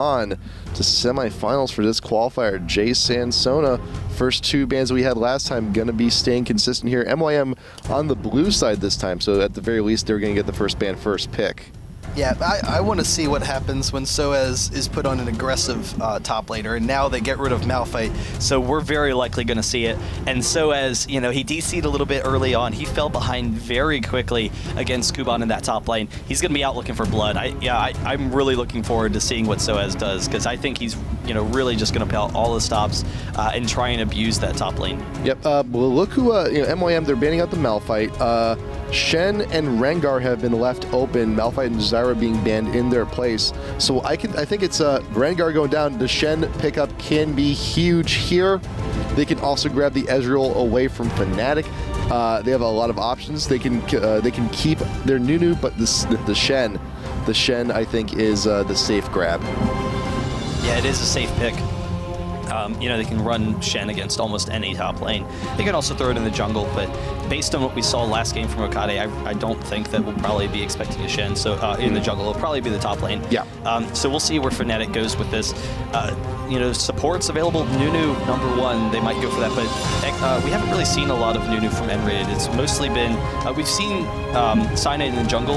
on to semifinals for this qualifier. Jay Sansona, first two bans we had last time, gonna be staying consistent here. MYM on the blue side this time, so at the very least they're gonna get the first ban first pick. Yeah, I want to see what happens when Soaz is put on an aggressive top laner, and now they get rid of Malphite. So we're very likely going to see it. And Soaz, you know, he DC'd a little bit early on. He fell behind very quickly against Kuban in that top lane. He's going to be out looking for blood. I'm really looking forward to seeing what Soaz does, because I think he's, you know, really just going to put all the stops and try and abuse that top lane. Yep. Well, look who, you know, MYM, they're banning out the Malphite. Shen and Rengar have been left open, Malphite and Zyra being banned in their place. So I think it's Rengar going down. The Shen pickup can be huge here. They can also grab the Ezreal away from Fnatic. They have a lot of options. They can keep their Nunu, but the Shen I think is the safe grab. Yeah, it is a safe pick. You know, they can run Shen against almost any top lane. They can also throw it in the jungle, but based on what we saw last game from Okade, I don't think that we'll probably be expecting a Shen. So in the jungle, it'll probably be the top lane. Yeah. So we'll see where Fnatic goes with this. You know, support's available. Nunu #1, they might go for that, but we haven't really seen a lot of Nunu from N-rated. It's mostly been, we've seen Cyanide in the jungle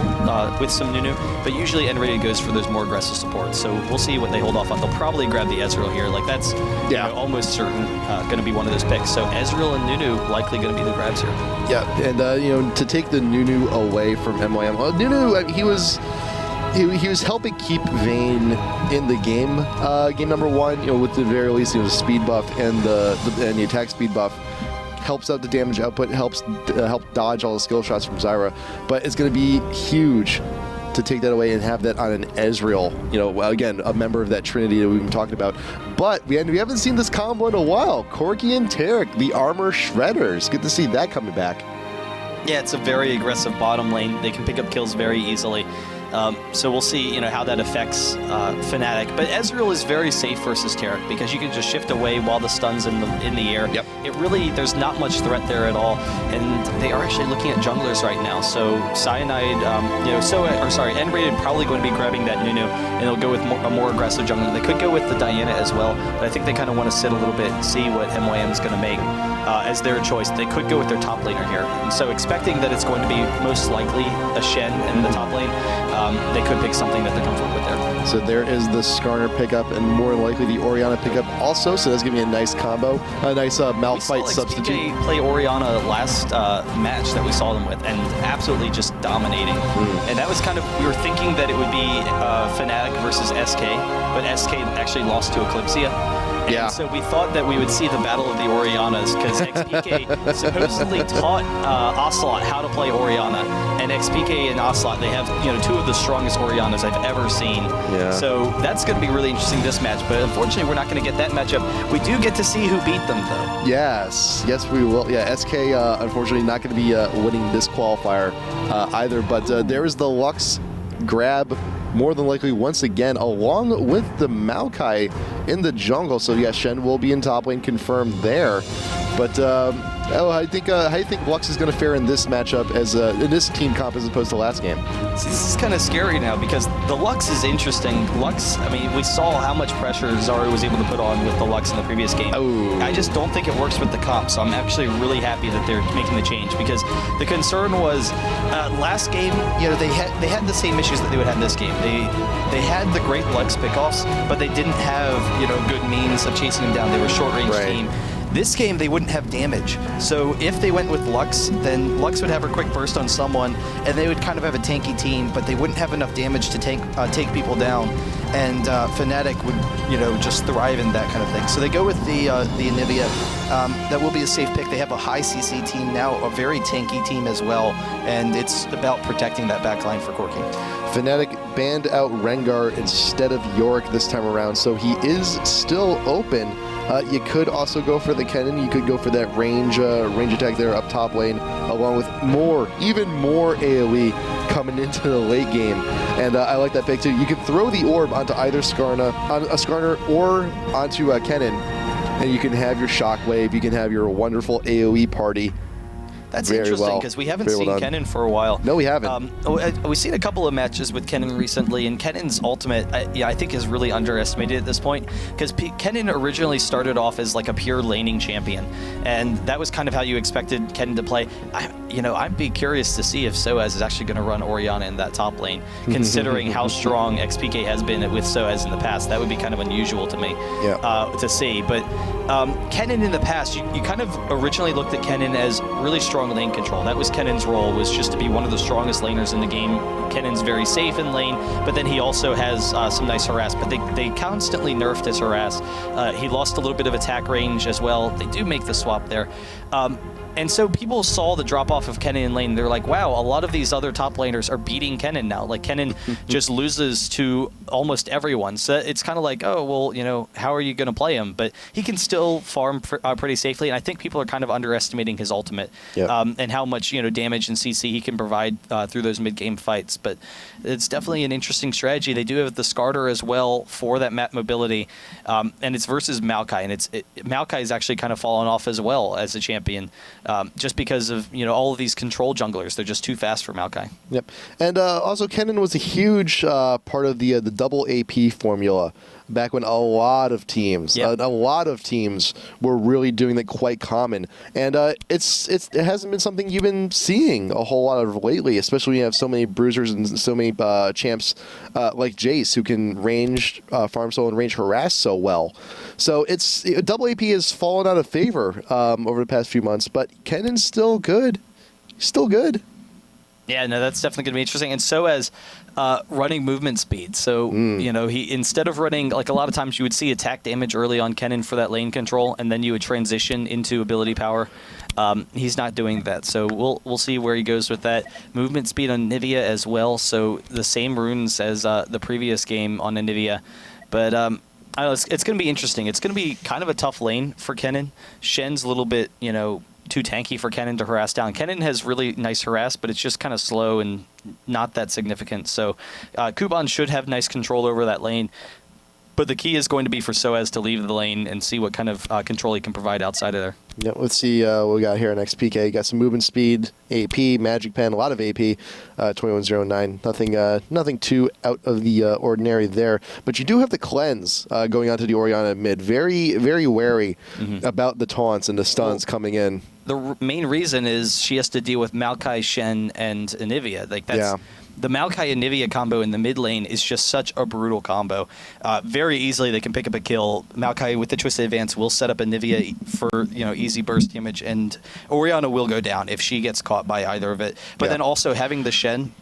with some Nunu, but usually N-rated goes for those more aggressive supports. So we'll see what they hold off on. They'll probably grab the Ezreal here. Like that's you know, almost certain going to be one of those picks. So Ezreal and Nunu likely going to be the grabs here. Yeah, and you know, to take the Nunu away from MYM, well, Nunu, he was helping keep Vayne in the game. Game #1, you know, with the very least, you know, the speed buff and the attack speed buff helps out the damage output, help dodge all the skill shots from Zyra. But it's going to be huge to take that away and have that on an Ezreal. You know, again, a member of that Trinity that we've been talking about. But we haven't seen this combo in a while. Corki and Taric, the armor shredders. Good to see that coming back. Yeah, it's a very aggressive bottom lane. They can pick up kills very easily. So we'll see, you know, how that affects Fnatic. But Ezreal is very safe versus Taric because you can just shift away while the stun's in the air. Yep. It really, there's not much threat there at all. And they are actually looking at junglers right now. So Cyanide, you know, N-rated probably going to be grabbing that Nunu, and they'll go with a more aggressive jungler. They could go with the Diana as well, but I think they kind of want to sit a little bit and see what MYM is going to make as their choice. They could go with their top laner here. And so expecting that it's going to be most likely a Shen in the top lane, they could pick something that they're comfortable with there. So there is the Skarner pickup and more than likely the Orianna pickup also. So that's going to be a nice combo, a nice Malphite substitute. We play Orianna last match that we saw them with and absolutely just dominating. And that was kind of, we were thinking that it would be Fnatic versus SK, but SK actually lost to Eclipsia. And so we thought that we would see the battle of the Oriannas because XPK supposedly taught Ocelot how to play Orianna, and XPK and Ocelot, they have, you know, two of the strongest Oriannas I've ever seen. Yeah. So that's going to be really interesting this match, but unfortunately we're not going to get that matchup. We do get to see who beat them though. Yes, we will. Yeah, SK unfortunately not going to be winning this qualifier either, but there is the Lux grab more than likely once again, along with the Maokai in the jungle. So yeah, Shen will be in top lane, confirmed there. But I think how do you think Lux is going to fare in this matchup as in this team comp as opposed to last game? See, this is kind of scary now because the Lux is interesting. Lux, I mean, we saw how much pressure Zari was able to put on with the Lux in the previous game. Oh. I just don't think it works with the comp, so I'm actually really happy that they're making the change because the concern was last game, you know, they had the same issues that they would have this game. They had the great Lux pickoffs, but they didn't have, you know, good means of chasing him down. They were a short-range team. This game, they wouldn't have damage. So if they went with Lux, then Lux would have a quick burst on someone, and they would kind of have a tanky team, but they wouldn't have enough damage to take people down. And Fnatic would, you know, just thrive in that kind of thing. So they go with the Anivia. That will be a safe pick. They have a high CC team now, a very tanky team as well, and it's about protecting that backline for Corki. Fnatic banned out Rengar instead of Yorick this time around, so he is still open. You could also go for the Kennen. You could go for that range attack there up top lane, along with even more AoE coming into the late game. And I like that pick too. You can throw the orb onto either Skarner or onto Kennen, and you can have your Shockwave. You can have your wonderful AoE party. That's very interesting well. because we haven't Very seen well done. Kennen for a while. No, we haven't. We've seen a couple of matches with Kennen recently, and Kennen's ultimate, I think, is really underestimated at this point because Kennen originally started off as like a pure laning champion, and that was kind of how you expected Kennen to play. I'd be curious to see if Soaz is actually going to run Orianna in that top lane, considering how strong XPK has been with Soaz in the past. That would be kind of unusual to me to see. But Kennen in the past, you kind of originally looked at Kennen as really strong lane control. That was Kennen's role, was just to be one of the strongest laners in the game. Kennen's very safe in lane, but then he also has some nice harass, but they constantly nerfed his harass. He lost a little bit of attack range as well. They do make the swap there. And so people saw the drop-off of Kennen in lane. They're like, wow, a lot of these other top laners are beating Kennen now. Like, Kennen just loses to almost everyone. So it's kind of like, oh, well, how are you going to play him? But he can still farm pretty safely, and I think people are kind of underestimating his ultimate and how much, damage and CC he can provide through those mid-game fights. But it's definitely an interesting strategy. They do have the Skarter as well for that map mobility, and it's versus Maokai, and Maokai is actually kind of fallen off as well as a champion. Just because of all of these control junglers, they're just too fast for Maokai. Yep, and also Kennen was a huge part of the double AP formula back when a lot of teams were really doing that quite common, and it hasn't been something you've been seeing a whole lot of lately, especially when you have so many bruisers and so many champs like Jace who can farm solo and range harass so well. So double AP has fallen out of favor over the past few months, but Kennen's still good. Still good. Yeah, no, that's definitely going to be interesting. And so as running movement speed. So, he instead of running, like a lot of times you would see attack damage early on Kennen for that lane control, and then you would transition into ability power. He's not doing that. So we'll see where he goes with that. Movement speed on Nivea as well. So the same runes as the previous game on Nivea. But I don't know, it's going to be interesting. It's going to be kind of a tough lane for Kennen. Shen's a little bit, too tanky for Kennen to harass down. Kennen has really nice harass, but it's just kind of slow and not that significant. So Kuban should have nice control over that lane. But the key is going to be for Soaz to leave the lane and see what kind of control he can provide outside of there. Yeah, let's see what we got here in XPK. Got some movement speed, AP, Magic Pen, a lot of AP, 2109. Nothing too out of the ordinary there. But you do have the cleanse going on to the Orianna mid. Very, very wary about the taunts and the stuns coming in. The main reason is she has to deal with Maokai, Shen, and Anivia. Like that's the Maokai and Nivea combo in the mid lane is just such a brutal combo. Very easily they can pick up a kill. Maokai with the Twisted Advance will set up a Nivea for easy burst damage, and Orianna will go down if she gets caught by either of it. But then also having the Shen,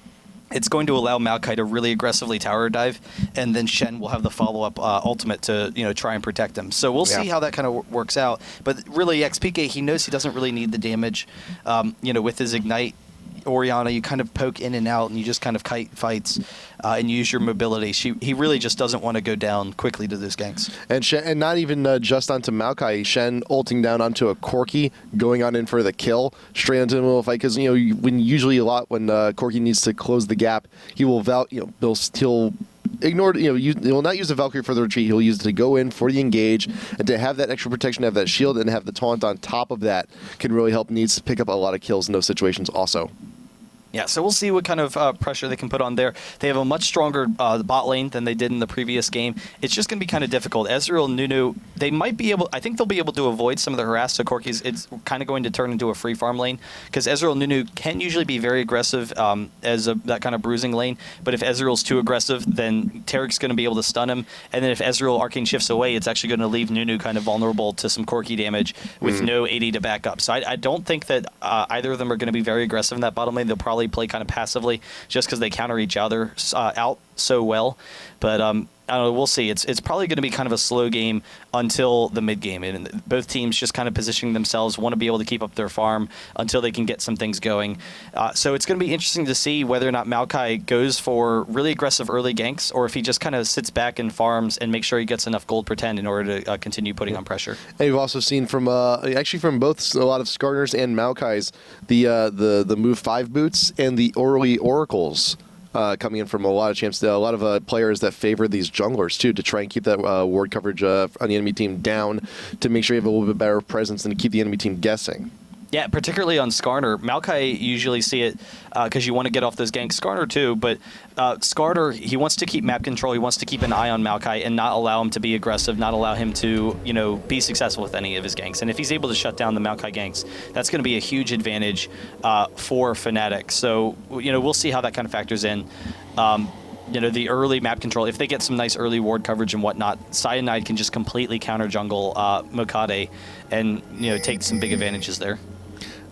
it's going to allow Maokai to really aggressively tower dive, and then Shen will have the follow-up ultimate to try and protect him. So we'll see how that kind of works out. But really, XPK, he knows he doesn't really need the damage. With his Ignite, Orianna, you kind of poke in and out, and you just kind of kite fights and use your mobility. He really just doesn't want to go down quickly to those ganks. And not even just onto Maokai. Shen ulting down onto a Corki, going on in for the kill, straight into the middle of the fight. Because when Corki needs to close the gap, he will he'll ignore, he will not use the Valkyrie for the retreat. He'll use it to go in for the engage, and to have that extra protection, have that shield, and have the taunt on top of that can really help Needs to pick up a lot of kills in those situations also. Yeah, so we'll see what kind of pressure they can put on there. They have a much stronger bot lane than they did in the previous game. It's just going to be kind of difficult. Ezreal and Nunu, they might be able, I think they'll be able to avoid some of the harass. So Corki's, it's kind of going to turn into a free farm lane, because Ezreal and Nunu can usually be very aggressive as that kind of bruising lane. But if Ezreal's too aggressive, then Tarek's going to be able to stun him. And then if Ezreal arcane shifts away, it's actually going to leave Nunu kind of vulnerable to some Corki damage with no AD to back up. So I don't think that either of them are going to be very aggressive in that bottom lane. They'll probably play kind of passively just because they counter each other out so well. But I don't know, we'll see. It's probably going to be kind of a slow game until the mid game, and both teams just kind of positioning themselves, want to be able to keep up their farm until they can get some things going. So it's going to be interesting to see whether or not Maokai goes for really aggressive early ganks, or if he just kind of sits back and farms and makes sure he gets enough gold per 10 in order to continue putting on pressure. And you've also seen from both a lot of Skarner's and Maokai's the move 5 boots and the early oracles. Coming in from a lot of champs, a lot of players that favor these junglers too, to try and keep that ward coverage on the enemy team down, to make sure you have a little bit better presence and to keep the enemy team guessing. Yeah, particularly on Skarner. Maokai, you usually see it because you want to get off those ganks. Skarner too, but Skarner, he wants to keep map control. He wants to keep an eye on Maokai and not allow him to be aggressive, not allow him to, be successful with any of his ganks. And if he's able to shut down the Maokai ganks, that's going to be a huge advantage for Fnatic. So, we'll see how that kind of factors in. The early map control, if they get some nice early ward coverage and whatnot, Cyanide can just completely counter jungle Mokade and, take some big advantages there.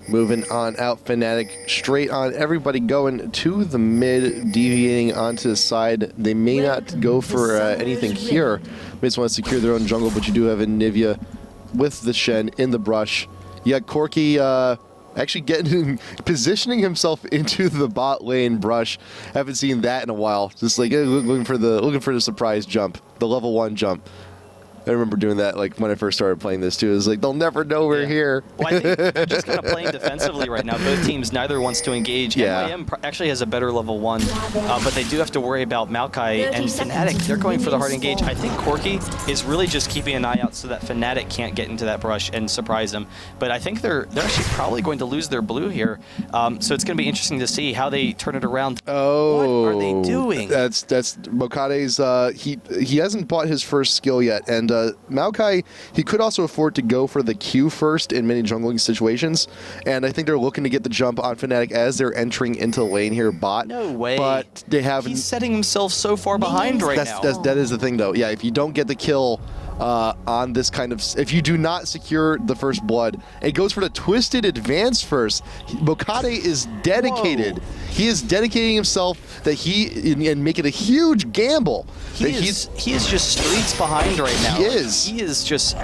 Moving on out, Fnatic straight on. Everybody going to the mid, deviating onto the side. They may not go for anything here. They just want to secure their own jungle, but you do have Anivia with the Shen in the brush. You got Corki actually positioning himself into the bot lane brush. Haven't seen that in a while. Just like looking for the surprise jump, the level 1 jump. I remember doing that like when I first started playing this too. It was like, they'll never know we're here. Well, I think just kind of playing defensively right now. Both teams, neither wants to engage. Yeah. MIM actually has a better level 1, but they do have to worry about Maokai and Fnatic. They're going for the hard engage. I think Corki is really just keeping an eye out so that Fnatic can't get into that brush and surprise them. But I think they're actually probably going to lose their blue here. So it's going to be interesting to see how they turn it around. Oh, what are they doing? That's Mokade's. He hasn't bought his first skill yet, and Maokai, he could also afford to go for the Q first in many jungling situations, and I think they're looking to get the jump on Fnatic as they're entering into lane here bot. No way. But they haven't. He's setting himself so far behind right now. That is the thing, though. Yeah, if you don't get the kill on this kind of, if you do not secure the first blood, it goes for the twisted advance first. Mokade is dedicated. Whoa. He is dedicating himself that and making a huge gamble. He is just streets behind right now. He is. He is just.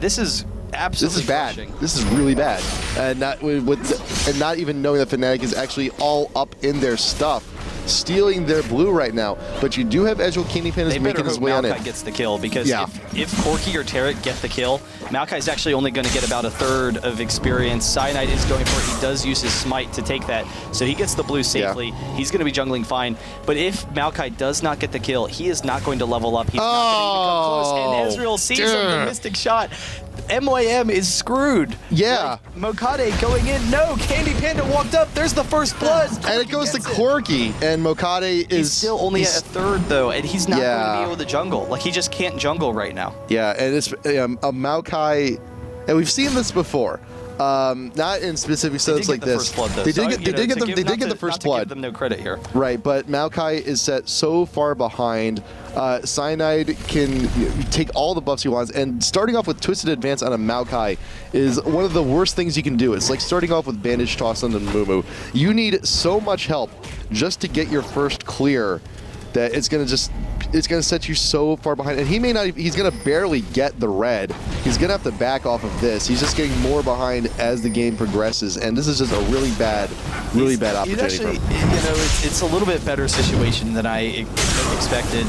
This is absolutely. This is bad. crushing. This is really bad, and not even knowing that Fnatic is actually all up in their stuff, stealing their blue right now. But you do have Edgel Candypan is making his way on it. Maokai gets the kill, because if Corki or Tarek get the kill, Maokai is actually only going to get about a third of experience. Cyanide is going for it. He does use his smite to take that, so he gets the blue safely. He's going to be jungling fine. But if Maokai does not get the kill, he is not going to level up. He's not going to come close. And Ezreal sees him, the mystic shot. MYM is screwed. Yeah. Like, Mokade going in. No, Candy Panda walked up. There's the first blood. And it goes to Corki, and Mokade is He's still only at a third, though, and he's not going to be able to jungle. Like, he just can't jungle right now. Yeah, and it's a Maokai, and we've seen this before. Not in specific sets like this. They did get the first blood. Give them no credit here. Right, but Maokai is set so far behind. Cyanide can take all the buffs he wants, and starting off with Twisted Advance on a Maokai is one of the worst things you can do. It's like starting off with Bandage Toss on the Mumu. You need so much help just to get your first clear that it's gonna set you so far behind, and he's gonna barely get the red. He's gonna have to back off of this. He's just getting more behind as the game progresses, and this is just a really bad opportunity for him. It's a little bit better situation than I expected.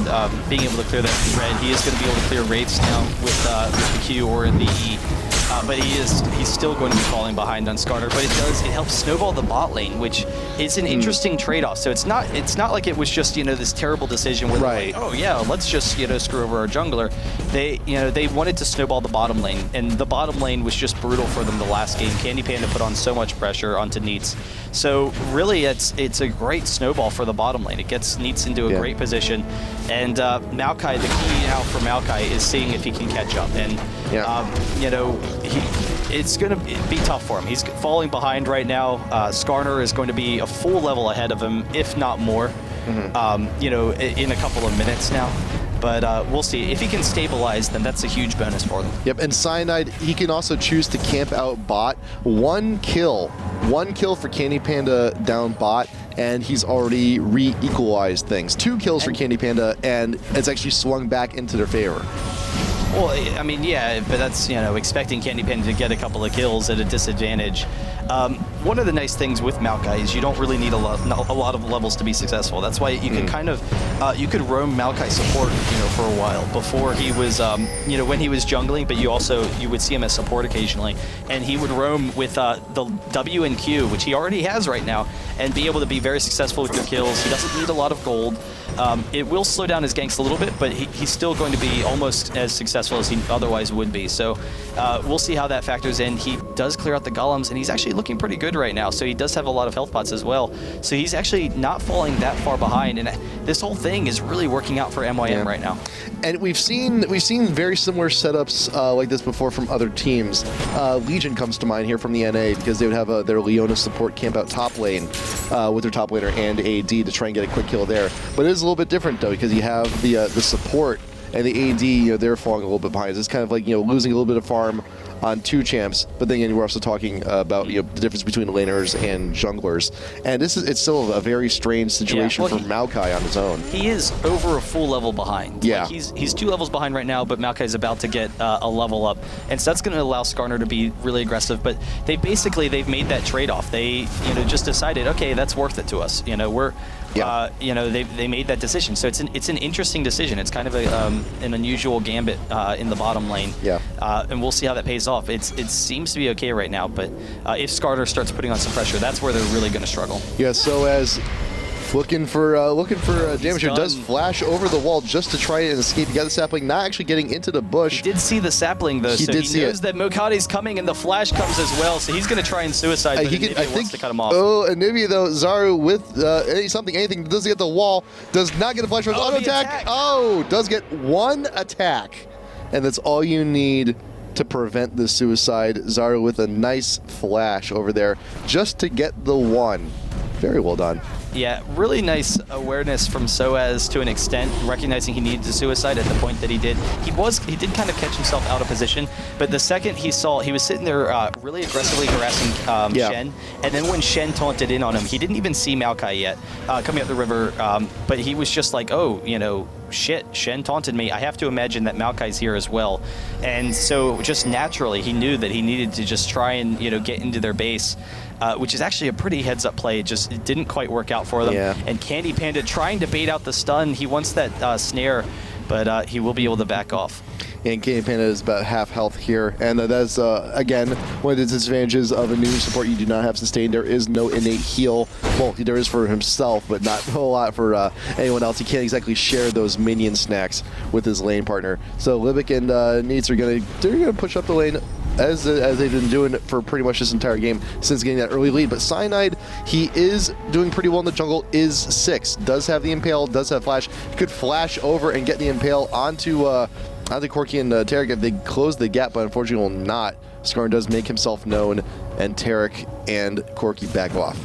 Being able to clear that red, he is gonna be able to clear Wraiths now with the Q or the E. But he's still going to be falling behind on Skarner. But it helps snowball the bot lane, which is an interesting trade-off. So it's not like it was just this terrible decision where they're like, oh yeah, let's just screw over our jungler. They wanted to snowball the bottom lane, and the bottom lane was just brutal for them the last game. Candy Panda put on so much pressure onto Neats. So really, it's a great snowball for the bottom lane. It gets Neats into a great position, and Maokai, the key now for Maokai is seeing if he can catch up. And it's going to be tough for him. He's falling behind right now. Skarner is going to be a full level ahead of him, if not more, in a couple of minutes now. But we'll see. If he can stabilize, then that's a huge bonus for them. Yep, and Cyanide, he can also choose to camp out bot. One kill for Candy Panda down bot, and he's already re-equalized things. 2 kills for Candy Panda, and it's actually swung back into their favor. Well, I mean, yeah, but that's, expecting Candy Panda to get a couple of kills at a disadvantage. One of the nice things with Maokai is you don't really need a lot of levels to be successful. That's why you can kind of, you could roam Maokai support, for a while before he was, when he was jungling, but you would see him as support occasionally, and he would roam with the W and Q, which he already has right now, and be able to be very successful with your kills. He doesn't need a lot of gold. it will slow down his ganks a little bit, but he's still going to be almost as successful as he otherwise would be. So we'll see how that factors in. He does clear out the golems, and he's actually looking pretty good right now. So he does have a lot of health pots as well. So he's actually not falling that far behind, and this whole thing is really working out for MYM right now. And we've seen very similar setups like this before from other teams. Legion comes to mind here from the NA because they would have their Leona support camp out top lane with their top laner and AD to try and get a quick kill there. But it is a little bit different though because you have the support and the AD, they're falling a little bit behind. It's kind of like losing a little bit of farm on two champs, but then we're also talking about the difference between laners and junglers, and it's still a very strange situation for Maokai on his own. He is over a full level behind. Yeah, like he's 2 levels behind right now, but Maokai is about to get a level up, and so that's going to allow Skarner to be really aggressive. But they've made that trade-off. They just decided, okay, that's worth it to us. We're they made that decision. So it's an interesting decision. It's kind of an unusual gambit in the bottom lane. Yeah, and we'll see how that pays off. It seems to be okay right now, but if Skarner starts putting on some pressure, that's where they're really going to struggle. Yeah, so as looking for damage here, does flash over the wall just to try and escape. He got the sapling, not actually getting into the bush. He did see the sapling though, so he knows that Mokade's coming and the flash comes as well, so he's going to try and suicide, but Anivia wants to cut him off. Oh, Anivia though, Zaru with anything, doesn't get the wall, does not get a flash, auto attack. Oh, does get one attack, and that's all you need to prevent the suicide. Zaru with a nice flash over there just to get the one. Very well done. Yeah, really nice awareness from Soaz to an extent, recognizing he needed to suicide at the point that he did. He did kind of catch himself out of position, but the second he saw, he was sitting there really aggressively harassing Shen, and then when Shen taunted in on him, he didn't even see Maokai yet coming up the river, but he was just like, oh, shit, Shen taunted me. I have to imagine that Maokai's here as well. And so just naturally, he knew that he needed to just try and, get into their base, which is actually a pretty heads-up play. It didn't quite work out for them. Yeah. And Candy Panda trying to bait out the stun. He wants that snare, but he will be able to back off. And Candy Panda is about half health here, and that's again one of the disadvantages of a new support. You do not have sustain. There is no innate heal. Well, there is for himself, but not a whole lot for anyone else. He can't exactly share those minion snacks with his lane partner. So Libic and Neats are gonna push up the lane as they've been doing it for pretty much this entire game since getting that early lead. But Cyanide, he is doing pretty well in the jungle, is 6, does have the Impale, does have Flash. He could flash over and get the Impale onto Corki and Tarek if they close the gap, but unfortunately will not. Skarner does make himself known, and Tarek and Corki back off.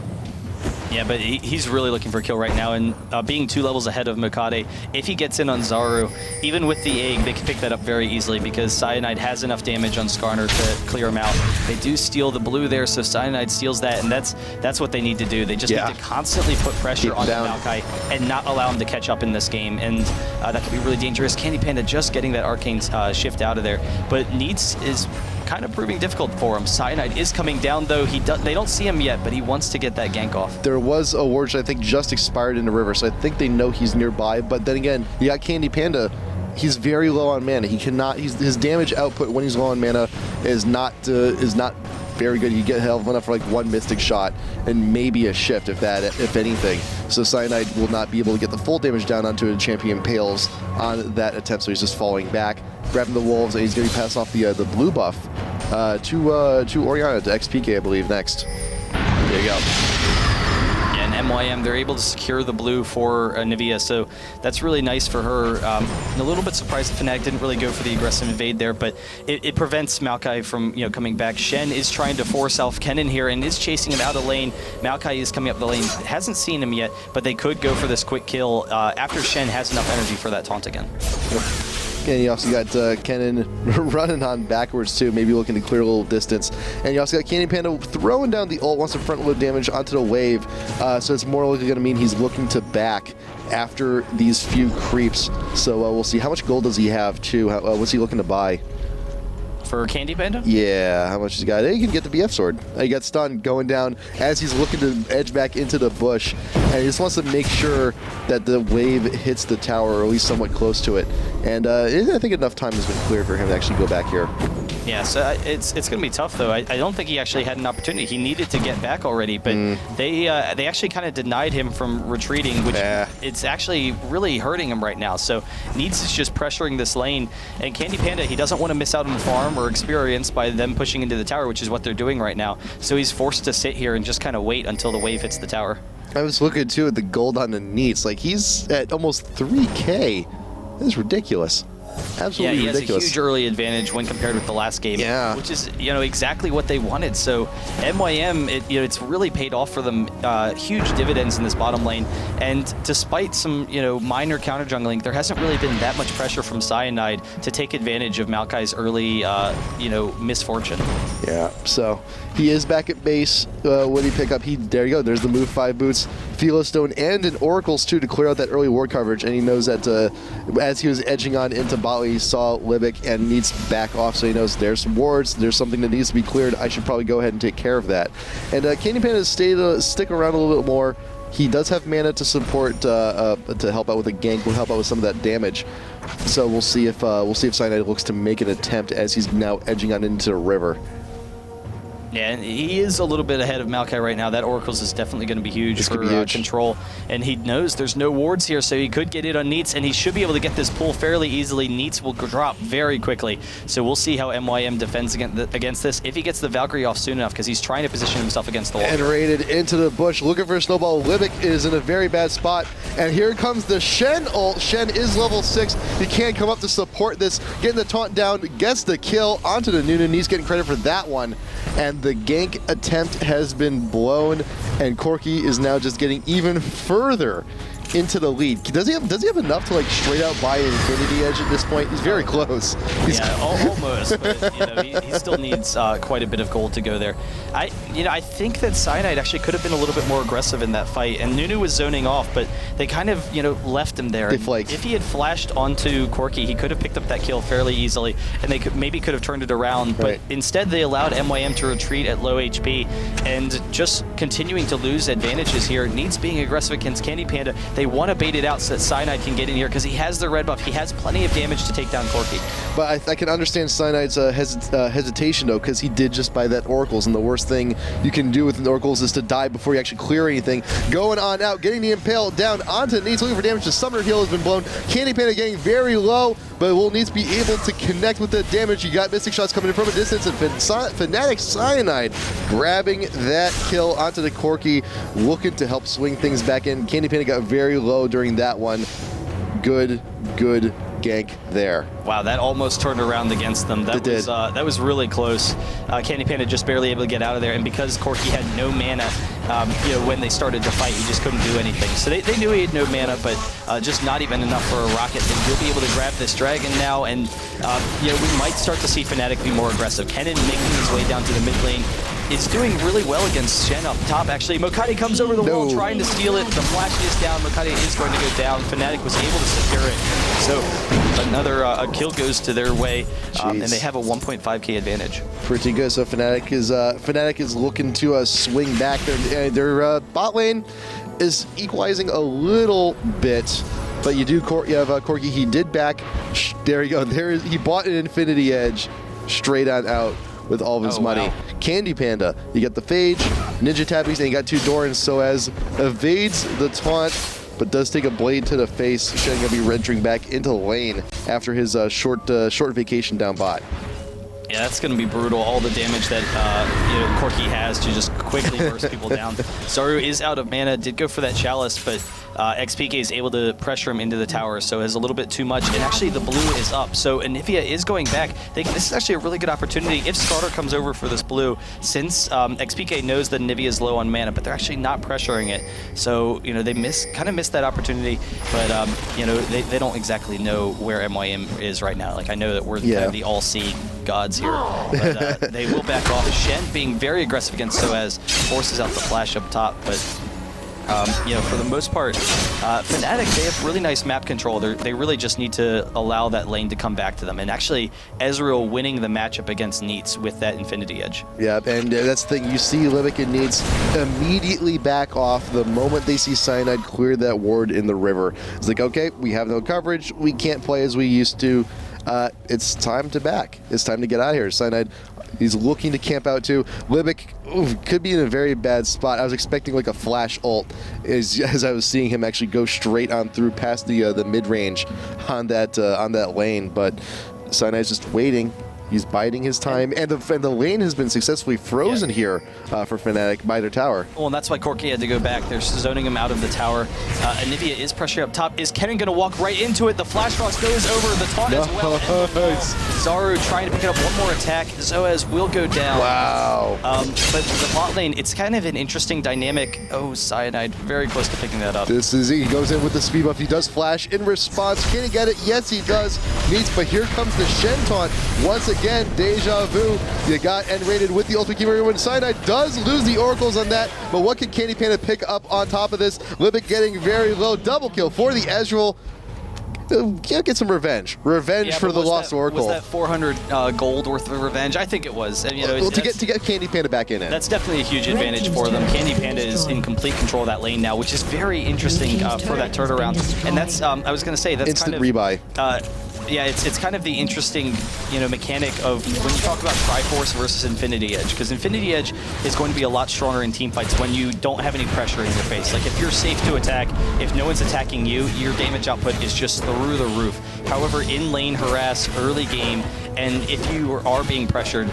Yeah, but he's really looking for a kill right now, and being 2 levels ahead of Mokade, if he gets in on Zaru, even with the egg, they can pick that up very easily because Cyanide has enough damage on Skarner to clear him out. They do steal the blue there, so Cyanide steals that, and that's what they need to do. They just need to constantly put pressure on Maokai and not allow him to catch up in this game, and that could be really dangerous. Candy Panda just getting that arcane shift out of there, but Needs is kind of proving difficult for him. Cyanide is coming down though. They don't see him yet, but he wants to get that gank off. There was a ward, I think, just expired in the river, so I think they know he's nearby. But then again, you got Candy Panda. He's very low on mana. He cannot. His damage output when he's low on mana is not very good. You get enough for like one Mystic shot and maybe a shift, if anything. So Cyanide will not be able to get the full damage down onto a champion Pales on that attempt. So he's just falling back, grabbing the wolves, and he's going to pass off the blue buff to Oriana, to XPK, I believe, next. There you go. And MYM, they're able to secure the blue for Anivia, so that's really nice for her. A little bit surprised that Fnatic didn't really go for the aggressive invade there, but it prevents Maokai from coming back. Shen is trying to force Alf Kennen here and is chasing him out of lane. Maokai is coming up the lane, hasn't seen him yet, but they could go for this quick kill after Shen has enough energy for that taunt again. And you also got Kennen running on backwards too, maybe looking to clear a little distance. And you also got Candy Panda throwing down the ult, wants to front load damage onto the wave. So it's more likely going to mean he's looking to back after these few creeps. So we'll see. How much gold does he have too? What's he looking to buy? For Candy Panda? Yeah, how much he's got? He can get the BF sword. He got stunned going down as he's looking to edge back into the bush, and he just wants to make sure that the wave hits the tower, or at least somewhat close to it. And I think enough time has been cleared for him to actually go back here. Yeah, so it's going to be tough, though. I don't think he actually had an opportunity. He needed to get back already, but they actually kind of denied him from retreating, which it's actually really hurting him right now. So Needs is just pressuring this lane, and Candy Panda, he doesn't want to miss out on farm or experience by them pushing into the tower, which is what they're doing right now. So he's forced to sit here and just kind of wait until the wave hits the tower. I was looking, too, at the gold on the Needs. Like, he's at almost 3K. This is ridiculous. Absolutely ridiculous. He has a huge early advantage when compared with the last game, which is exactly what they wanted. So MYM, it's really paid off for them. Huge dividends in this bottom lane, and despite some minor counter jungling, there hasn't really been that much pressure from Cyanide to take advantage of Maokai's early misfortune. Yeah, so he is back at base. What did he pick up? There you go. There's the move 5 boots, Philostone, and an Oracles too to clear out that early ward coverage. And he knows that as he was edging on into bot lane, he saw Libic and needs to back off, so he knows there's some wards, there's something that needs to be cleared. I should probably go ahead and take care of that. And Candy Panda stick around a little bit more. He does have mana to support to help out with a gank. Will help out with some of that damage. So we'll see if Cyanide looks to make an attempt as he's now edging on into the river. Yeah, and he is a little bit ahead of Maokai right now. That Oracles is definitely going to be huge for control. And he knows there's no wards here, so he could get it on Neats, and he should be able to get this pull fairly easily. Neats will drop very quickly. So we'll see how MYM defends against this, if he gets the Valkyrie off soon enough, because he's trying to position himself against the wall. And raided into the bush, looking for a snowball. Libic is in a very bad spot. And here comes the Shen ult. Shen is level 6. He can't come up to support this. Getting the taunt down, gets the kill onto the Nunu. He's getting credit for that one. And the gank attempt has been blown, and Corki is now just getting even further into the lead. Does he have enough to straight out buy Infinity Edge at this point? He's very close. Almost, but he still needs quite a bit of gold to go there. I think that Cyanide actually could have been a little bit more aggressive in that fight, and Nunu was zoning off, but they kind of left him there. If he had flashed onto Corki, he could have picked up that kill fairly easily, and they could have turned it around. But instead, they allowed MYM to retreat at low HP, and just continuing to lose advantages here. Needs being aggressive against Candy Panda. They want to bait it out so that Cyanide can get in here because he has the red buff. He has plenty of damage to take down Corki. But I can understand Cyanide's hesitation, though, because he did just buy that Oracles, and the worst thing you can do with an Oracles is to die before you actually clear anything. Going on out, getting the Impale down onto Needs, looking for damage. The Summoner Heal has been blown. Candy Panda getting very low, but will need to be able to connect with the damage. You got Mystic Shots coming in from a distance, and Fnatic Cyanide grabbing that kill onto the Corki, looking to help swing things back in. Candy Panda got very low during that one. Good gank there. Wow, that almost turned around against them. That was really close. Candy Panda just barely able to get out of there, and because Corki had no mana, when they started to fight, he just couldn't do anything. So they knew he had no mana, but just not even enough for a rocket. Then he'll be able to grab this dragon now, and we might start to see Fnatic be more aggressive. Kennen making his way down to the mid lane is doing really well against Shen up top, actually. Mokade comes over the wall trying to steal it. The flash is down. Mokade is going to go down. Fnatic was able to secure it. So another kill goes to their way, and they have a 1.5k advantage. Pretty good. So Fnatic is looking to swing back. Their bot lane is equalizing a little bit. But you have Corki. He did back. There you go. He bought an Infinity Edge straight on out with all of his money. Wow. Candy Panda, you got the Phage, Ninja Tabbies, and you got 2 Dorans. So as evades the taunt, but does take a blade to the face. Shen gonna be entering back into the lane after his short vacation down bot. Yeah, that's going to be brutal. All the damage that Corki has to just quickly burst people down. Zaru is out of mana, did go for that Chalice, but XPK is able to pressure him into the tower, so has a little bit too much. And actually, the blue is up, so Anivia is going back. This is actually a really good opportunity if Starter comes over for this blue, since XPK knows that Anivia is low on mana, but they're actually not pressuring it. So, they kind of missed that opportunity, but, they don't exactly know where MYM is right now. I know that we're kind of the all-seeing gods here, but they will back off. Shen being very aggressive against Soaz forces out the flash up top, but for the most part, Fnatic, they have really nice map control. They really just need to allow that lane to come back to them. And actually, Ezreal winning the matchup against Neats with that Infinity Edge. Yeah, and that's the thing. You see Libic and Neats immediately back off the moment they see Cyanide clear that ward in the river. It's like, okay, we have no coverage. We can't play as we used to. it's time to back. It's time to get out of here. Cyanide, he's looking to camp out too. Libic could be in a very bad spot. I was expecting like a flash ult as I was seeing him actually go straight on through past the mid-range on that lane, but Cyanide's just waiting. He's biding his time, and the lane has been successfully frozen here for Fnatic by their tower. Well, and that's why Corki had to go back. They're zoning him out of the tower. Anivia is pressuring up top. Is Kennen going to walk right into it? The Flash Frost goes over the taunt as well. Zaru trying to pick up one more attack. Zoaz will go down. Wow. But the bot lane, it's kind of an interesting dynamic. Oh, Cyanide, very close to picking that up. This is he goes in with the speed buff. He does flash in response. Can he get it? Yes, he does. But here comes the Shen taunt once again. Deja vu. You got N-rated with the ultimate keeper. When Cyanide does lose the oracles on that, but what can Candy Panda pick up on top of this? Libic getting very low. Double kill for the Ezreal. Get some revenge. Revenge for the lost oracle. Was that 400 gold worth of revenge? I think it was. And, you know, well, to get Candy Panda back in it. That's definitely a huge advantage for them. Candy Panda is in complete control of that lane now, which is very interesting for that turnaround. And that's I was going to say that's instant kind of rebuy. Yeah, it's kind of the interesting, you know, mechanic of when you talk about Triforce versus Infinity Edge, because Infinity Edge is going to be a lot stronger in team fights when you don't have any pressure in your face. Like if you're safe to attack, if no one's attacking you, your damage output is just through the roof. However, in lane harass, early game, and if you are being pressured,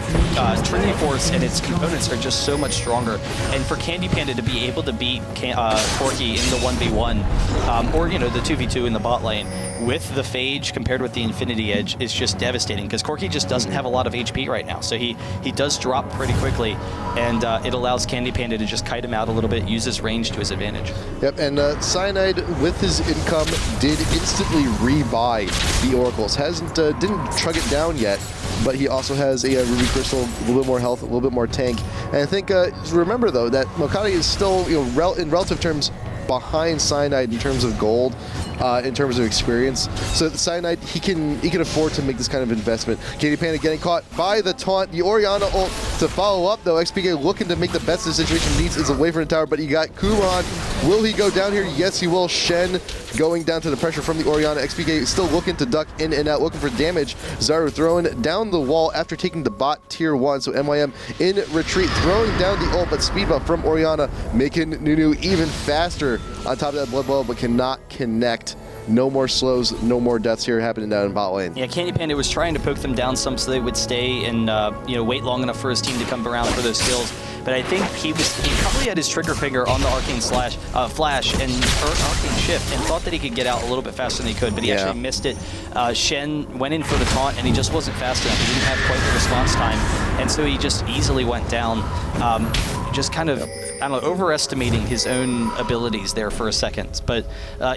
Trinity Force and its components are just so much stronger. And for Candy Panda to be able to beat Corki in the 1v1, or, you know, the 2v2 in the bot lane, with the Phage compared with the Infinity Edge is just devastating, because Corki just doesn't have a lot of HP right now. So he does drop pretty quickly, and it allows Candy Panda to just kite him out a little bit, use his range to his advantage. Yep, and Cyanide with his income did instantly rebuy the oracles. Didn't chug it down yet, but he also has a Ruby Crystal, a little bit more health, a little bit more tank. And I think remember though that Mokati is still, you know, in relative terms behind Cyanide in terms of gold, in terms of experience. So Cyanide, he can afford to make this kind of investment. Candy Panda getting caught by the taunt. The Orianna ult to follow up though. XPK looking to make the best of the situation. Needs is away from the tower, but he got Kuron. Will he go down here? Yes, he will. Shen going down to the pressure from the Orianna. XPK still looking to duck in and out, looking for damage. Zaru throwing down the wall after taking the bot tier 1. So MYM in retreat, throwing down the ult, but speed buff from Orianna, making Nunu even faster on top of that blood blow, but cannot connect. No more slows, no more deaths here happening down in bot lane. Yeah, Candy Panda was trying to poke them down some so they would stay and you know, wait long enough for his team to come around for those kills. But I think he probably had his trigger finger on the Arcane Flash and Arcane Shift, and thought that he could get out a little bit faster than he could, but he actually missed it. Shen went in for the taunt, and he just wasn't fast enough. He didn't have quite the response time, and so he just easily went down. Just kind of, I don't know, overestimating his own abilities there for a second. But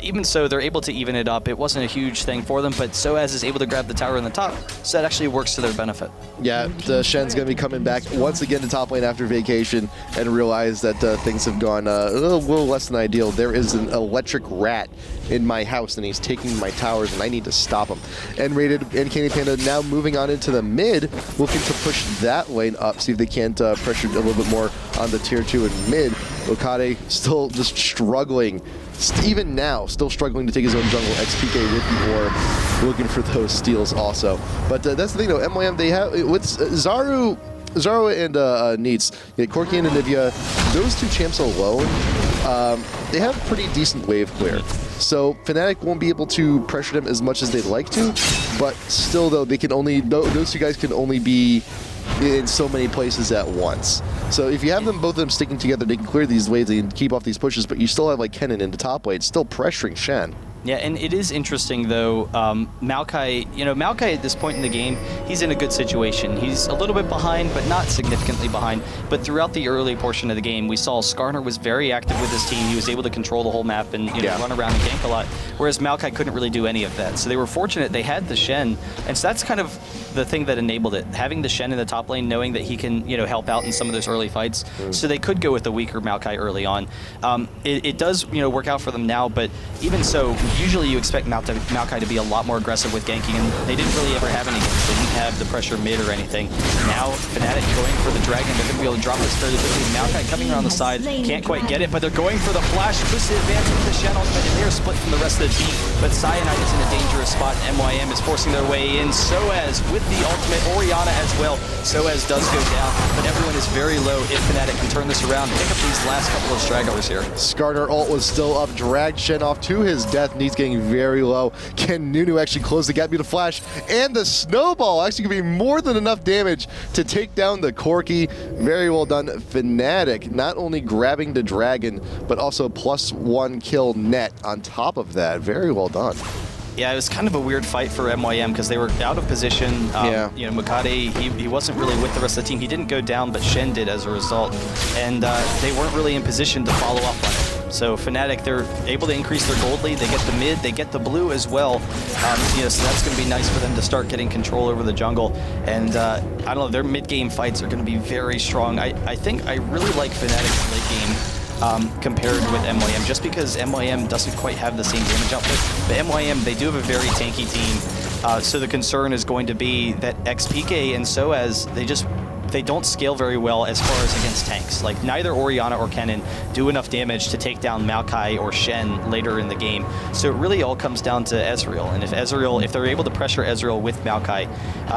even so, they're able to even it up. It wasn't a huge thing for them, but Soaz is able to grab the tower in the top, so that actually works to their benefit. Yeah, Shen's going to be coming back once again to top lane after vacation and realize that things have gone a little less than ideal. There is an electric rat in my house, and he's taking my towers, and I need to stop him. N-rated and Candy Panda now moving on into the mid, looking to push that lane up, see if they can't pressure a little bit more on the tier 2 and mid. Okade still just struggling, even now, still struggling to take his own jungle. XPK with the orb, looking for those steals also. But that's the thing though, MYM, they have, with Zaru and Neats, Corki and Anivia, those two champs alone, they have pretty decent wave clear. So Fnatic won't be able to pressure them as much as they'd like to, but still though, they can only, those two guys can only be in so many places at once. So if you have them, both of them sticking together, they can clear these waves, they can keep off these pushes, but you still have like Kennen in the top lane, still pressuring Shen. Yeah, and it is interesting though, Maokai, you know, Maokai at this point in the game, he's in a good situation. He's a little bit behind, but not significantly behind. But throughout the early portion of the game, we saw Skarner was very active with his team. He was able to control the whole map and run around and gank a lot, whereas Maokai couldn't really do any of that. So they were fortunate they had the Shen, and so that's kind of the thing that enabled it. Having the Shen in the top lane, knowing that he can, you know, help out in some of those early fights, so they could go with the weaker Maokai early on. It does, you know, work out for them now, but even so, usually you expect Maokai to be a lot more aggressive with ganking, and they didn't really ever have any ganks. They didn't have the pressure mid or anything. Now Fnatic going for the dragon. They're going to be able to drop this fairly quickly. Maokai coming around the side, can't quite get it, but they're going for the flash. Puts the advance with the Shen ultimate, and they're split from the rest of the team. But Cyanide is in a dangerous spot, and MYM is forcing their way in. Soaz with the ultimate, Orianna as well. Soaz does go down, but everyone is very low. If Fnatic can turn this around, pick up these last couple of stragglers here. Skarner ult was still up, dragged Shen off to his death, and he's getting very low. Can Nunu actually close the gap with the flash? And the snowball actually giving more than enough damage to take down the Corki. Very well done, Fnatic. Not only grabbing the dragon, but also +1 kill net on top of that. Very well done. Yeah, it was kind of a weird fight for MYM because they were out of position. You know, Mukade, he wasn't really with the rest of the team. He didn't go down, but Shen did as a result. And they weren't really in position to follow up on it. So Fnatic, they're able to increase their gold lead. They get the mid, they get the blue as well. You know, so that's going to be nice for them to start getting control over the jungle. And I don't know, their mid-game fights are going to be very strong. I think I really like Fnatic's late game. Compared with MYM, just because MYM doesn't quite have the same damage output. But MYM, they do have a very tanky team, so the concern is going to be that XPK and Soaz, they don't scale very well as far as against tanks. Like, neither Orianna or Kennen do enough damage to take down Maokai or Shen later in the game. So it really all comes down to Ezreal. And if they're able to pressure Ezreal with Maokai,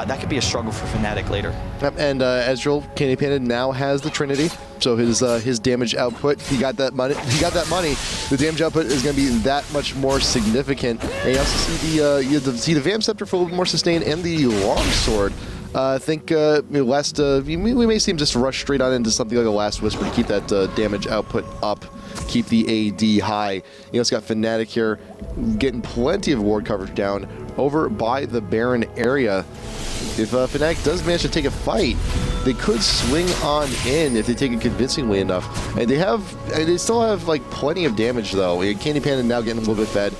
that could be a struggle for Fnatic later. Yep, and Ezreal, Candy Panda now has the Trinity. So his damage output, he got that money. The damage output is going to be that much more significant. And you also see the Vamp Scepter for a little bit more sustained, and the Longsword. I think we may see him just rush straight on into something like a Last Whisper to keep that damage output up, keep the AD high. You know, it's got Fnatic here getting plenty of ward coverage down over by the Baron area. If Fnatic does manage to take a fight, they could swing on in if they take it convincingly enough. And they still have like plenty of damage though. Candy Panda now getting a little bit fed.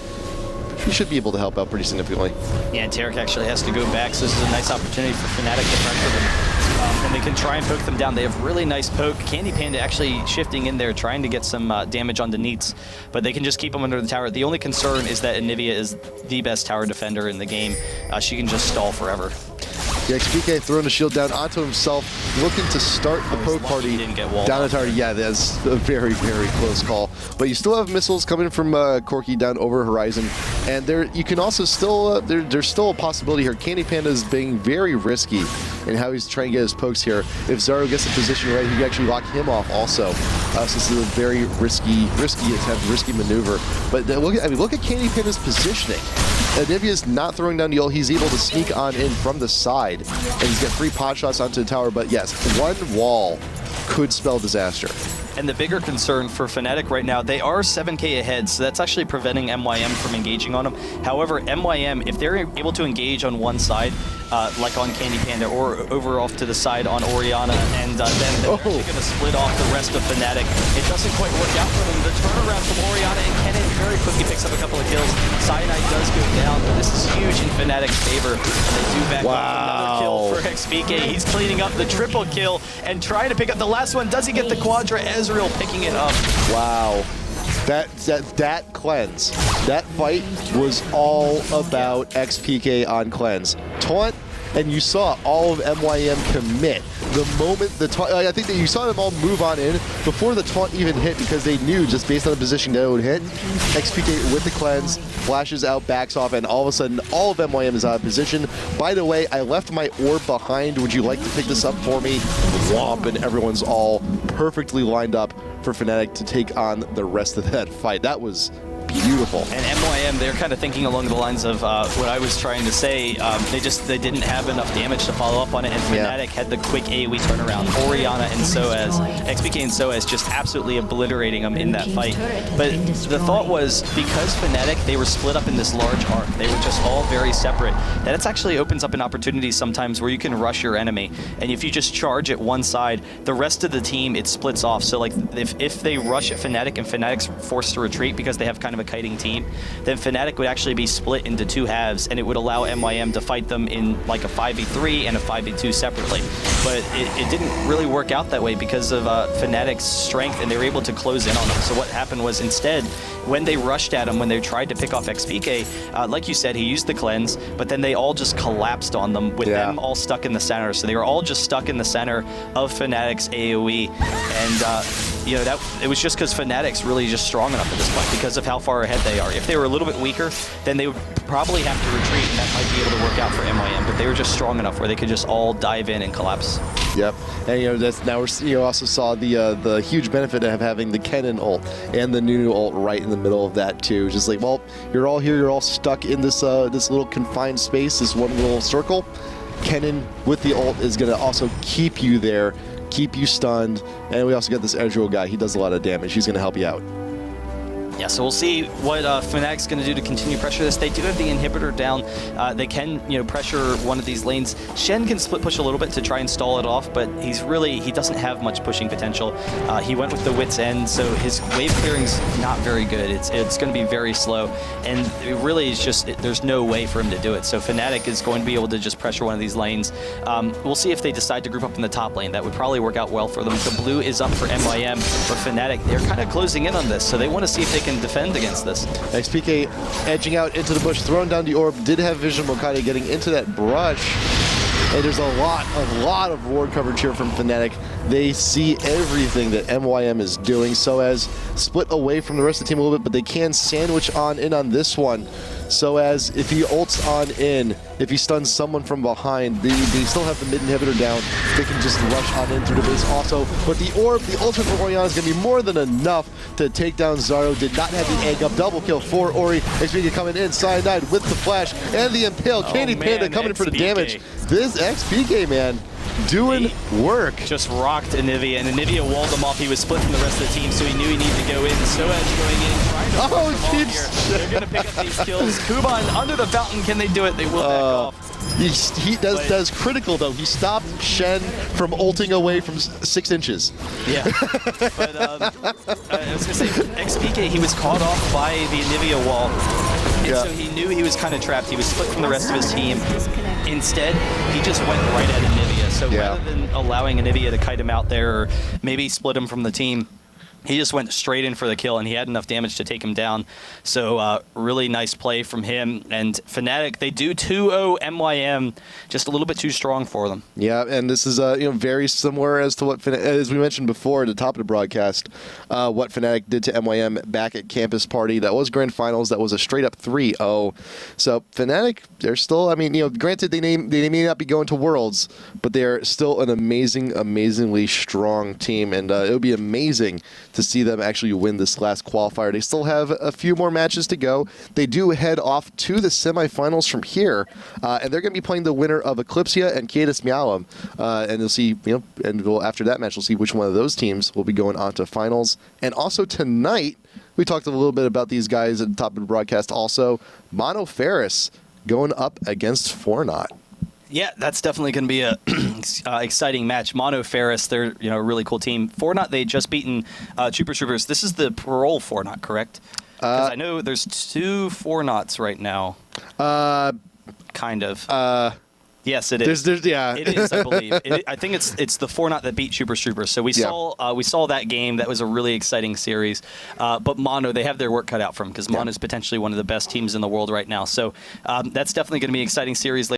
He should be able to help out pretty significantly. Yeah, and Tarek actually has to go back, so this is a nice opportunity for Fnatic to pressure them. And they can try and poke them down. They have really nice poke. Candy Panda actually shifting in there, trying to get some damage onto Neats, but they can just keep them under the tower. The only concern is that Anivia is the best tower defender in the game. She can just stall forever. The XPK throwing the shield down onto himself, looking to start the poke party down the tower. Yeah, that's a very, very close call. But you still have missiles coming from Corki down over Horizon, and you can also still there's still a possibility here. Candy Panda is being very risky in how he's trying to get his pokes here. If Zaro gets the position right, he can actually lock him off also. So this is a very risky attempt, risky maneuver. But look at Candy Panda's positioning. Anivia's not throwing down the ult. He's able to sneak on in from the side, and he's got 3 pot shots onto the tower. But yes, one wall could spell disaster. And the bigger concern for Fnatic right now, they are 7k ahead, so that's actually preventing MYM from engaging on them. However, MYM, if they're able to engage on one side, like on Candy Panda, or over off to the side on Orianna, and then they're actually going to split off the rest of Fnatic. It doesn't quite work out for them. The turnaround from Orianna and Kennen very quickly picks up a couple of kills. Cyanide does go down, but this is huge in Fnatic's favor. And they do back off another kill for XPK. He's cleaning up the triple kill and trying to pick up the last one. Does he get the quadra? Ezreal picking it up. Wow. That cleanse. That fight was all about XPK on cleanse. Taunt, and you saw all of MYM commit. The moment the taunt, I think that you saw them all move on in before the taunt even hit, because they knew just based on the position that it would hit. XPK with the cleanse, flashes out, backs off, and all of a sudden all of MYM is out of position. By the way, I left my orb behind. Would you like to pick this up for me? Womp, and everyone's all perfectly lined up for Fnatic to take on the rest of that fight. That was beautiful. And MYM, they're kind of thinking along the lines of what I was trying to say. They didn't have enough damage to follow up on it, and Fnatic had the quick AoE turnaround. Orianna and Soaz, XPK and Soaz just absolutely obliterating them in that fight. But the thought was, because Fnatic, they were split up in this large arc, they were just all very separate, that it actually opens up an opportunity sometimes where you can rush your enemy. And if you just charge at one side, the rest of the team, it splits off. So like if they rush at Fnatic and Fnatic's forced to retreat because they have kind of a kiting team, then Fnatic would actually be split into 2 halves, and it would allow MYM to fight them in like a 5v3 and a 5v2 separately. But it didn't really work out that way because of Fnatic's strength, and they were able to close in on them. So what happened was, instead, when they rushed at him, when they tried to pick off XPK, like you said, he used the cleanse, but then they all just collapsed on them with them all stuck in the center. So they were all just stuck in the center of Fnatic's AoE, and you know, that it was just because Fnatic's really just strong enough at this point because of how far ahead they are. If they were a little bit weaker, then they would probably have to retreat, and that might be able to work out for MYM. But they were just strong enough where they could just all dive in and collapse. Yep, and you know, that's now we're also saw the huge benefit of having the Kennen ult and the Nunu ult right in the middle of that too. Just like, well, you're all here, you're all stuck in this this little confined space, this one little circle. Kennen with the ult is going to also keep you there, keep you stunned, and we also got this Ezreal guy. He does a lot of damage. He's going to help you out. Yeah, so we'll see what Fnatic's going to do to continue pressure this. They do have the inhibitor down. They can, you know, pressure one of these lanes. Shen can split push a little bit to try and stall it off, but he doesn't have much pushing potential. He went with the wit's end, so his wave clearing's not very good. It's going to be very slow, and it really is just there's no way for him to do it. So Fnatic is going to be able to just pressure one of these lanes. We'll see if they decide to group up in the top lane. That would probably work out well for them. The blue is up for MYM, but Fnatic, they're kind of closing in on this, so they want to see if they can defend against this. XPK edging out into the bush, throwing down the orb, did have vision. Mokade getting into that brush, and there's a lot of ward coverage here from Fnatic. They see everything that MYM is doing, so as split away from the rest of the team a little bit, but they can sandwich on in on this one. So as if he ults on in, if he stuns someone from behind, they still have the mid inhibitor down. They can just rush on in through the base also. But the orb, the ultimate for Orianna is going to be more than enough to take down Zaro. Did not have the egg up. Double kill for Ori. XPK coming in, Cyanide with the flash and the impale. Candy Panda coming in for the damage. This XPK, man, doing work. Just rocked Anivia, and Anivia walled him off. He was split from the rest of the team, so he knew he needed to go in. So as going in, trying to they're going to pick up these kills. Kuban under the fountain. Can they do it? They will back off. He does critical, though. He stopped Shen from ulting away from 6 inches. Yeah. But I was going to say, XPK, he was caught off by the Anivia wall. And so he knew he was kind of trapped. He was split from the rest of his team. Instead, he just went right at Anivia. So rather than allowing Anivia to kite him out there or maybe split him from the team, he just went straight in for the kill, and he had enough damage to take him down. So really nice play from him. And Fnatic, they do 2-0 MYM, just a little bit too strong for them. Yeah, and this is you know, very similar as to what as we mentioned before at the top of the broadcast, what Fnatic did to MYM back at Campus Party. That was Grand Finals. That was a straight up 3-0. So Fnatic, they're still, I mean, you know, granted they may not be going to Worlds, but they're still an amazingly strong team, and it would be amazing to see them actually win this last qualifier. They still have a few more matches to go. They do head off to the semifinals from here, and they're going to be playing the winner of Eclipsia and Cadus Meowum. And you'll see, you know, and after that match, we'll see which one of those teams will be going on to finals. And also tonight, we talked a little bit about these guys at the top of the broadcast. Also, Mono Ferris going up against Fornot. Yeah, that's definitely going to be a exciting match. Mono Ferris, they're a really cool team. Fornot, they just beaten Troopers. This is the parole Fornot, correct? Because I know there's 2 Fornots right now. Kind of. Yes, it is. Yeah, it is. I believe. I think it's the Fornot that beat Troopers. So we saw that game. That was a really exciting series. But Mono, they have their work cut out for them because Mono is potentially one of the best teams in the world right now. So that's definitely going to be an exciting series.